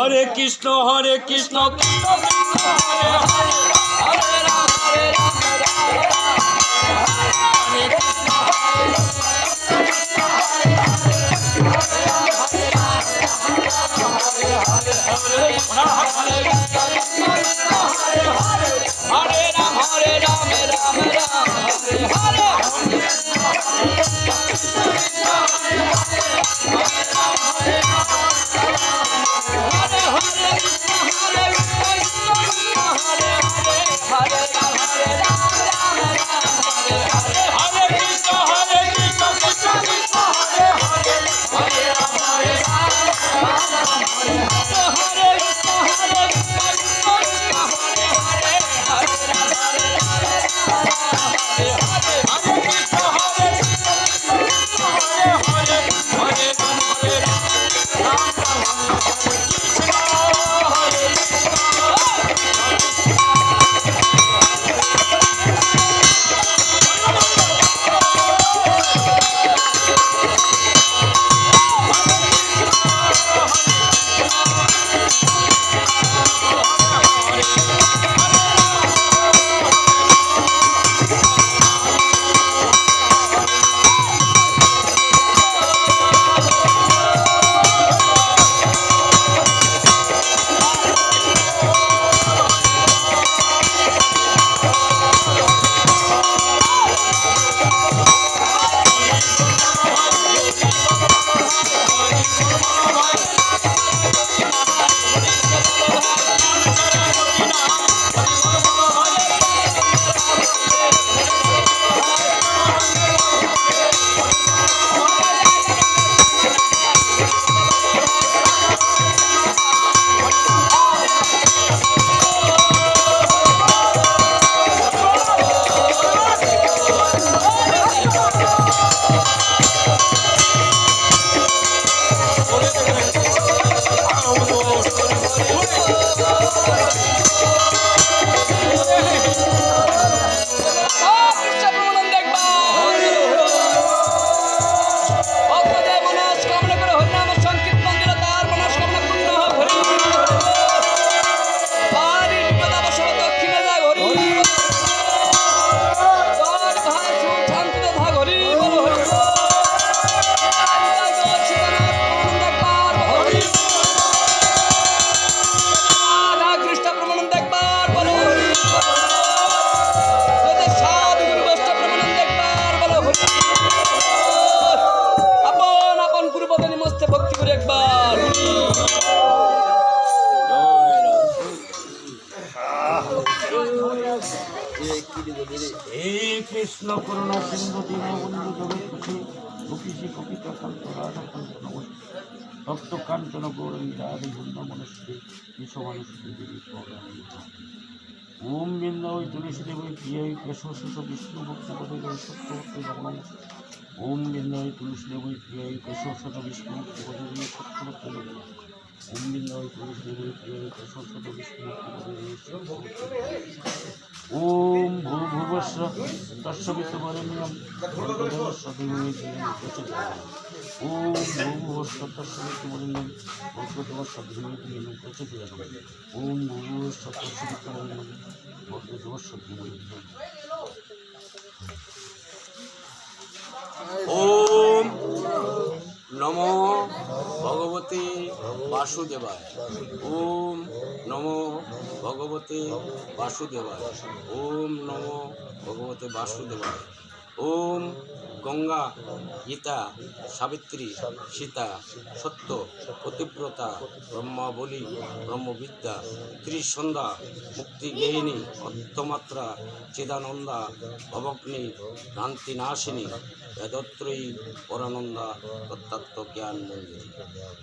হরে কৃষ্ণ কৃষ্ণ কৃষ্ণ হরে হরে, হরে রাম রাম রাম হরে কৃষ্ণ হরে রাম রাম হরে হরে। কৃষ্ণ করুণা সিন্ধু দীনবন্ধু জগৎপতি গোপীশী কপিতকান্ত রাধাকান্ত নমস্তে ভক্ত কাঞ্চন গৌরঙ্গাদি বৃন্দ মনস্তে বিশ্বমানুষী দেবী ওম বৃন্দাবৈ তুলসী দেবৈ প্রিয়ৈ কেশবসুত বিষ্ণু ভক্তিপদে সত্যভক্তি ভগবান ওম বৃন্দাবৈ তুলসী দেবৈ প্রিয়ৈ কেশবসুত বিষ্ণু ভক্তিপদে সত্যভক্তি ভগবান ওম বৃন্দাবৈ তুলসী দেবৈ প্রিয়ৈ কেশবসুত বিষ্ণু ভক্তিপদে সত্যভক্তি ওম ভূর্ভুবস্য তস্যবিতুর্বরেণ্যং ভর্গদেবস্য ধীমহি ধিয়ো ওম ভূর্ভুবস্য তস্যবিতুর্বরেণ্যং ভর্গদেবস্য ধীমহি ধিয়ো ওম ভূর্ভুবস্য তস্যবিতুর্বরেণ্যং ভর্গদেবস্য ধীমহি ধিয়ো ওম নমো ভগবতে বাসুদেবায় ওম নমো ভগবতে বাসুদেবায় ওম নমো ভগবতে বাসুদেবায় ওম গঙ্গা গীতা সাবিত্রী সীতা সত্য পতিব্রতা ব্রহ্মাবলী ব্রহ্মবিদ্যা ত্রিসন্ধ্যা মুক্তিগেহিনী অর্থমাত্রা চিদানন্দা ভবগ্নি ভ্রান্তিনাশিনী বেদত্রয়ী পরানন্দা তত্ত্ব জ্ঞান মন্দির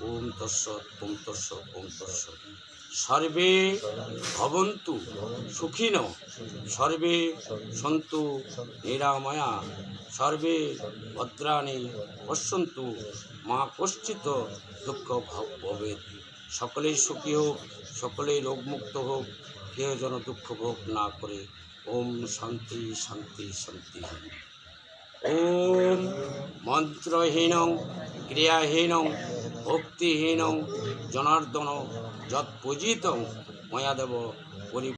ওম তস্সৎ ওম তস্সৎ ওম তস্সৎ সর্বে ভবন্তু সুখিনো সর্বে সন্তু নিরাময়া সর্বে ভদ্রাণি পশ্যন্তু মা কশ্চিৎ দুঃখ ভবেৎ সকলেই সুখী হোক সকলেই রোগমুক্ত হোক কেউ যেন দুঃখ ভোগ না করে ওম শান্তি শান্তি শান্তি। ওম মন্ত্রহীনং ক্রিয়াহীনং ভক্তিহীনং জনার্দন যৎপূজিতং ময়াদেব পরি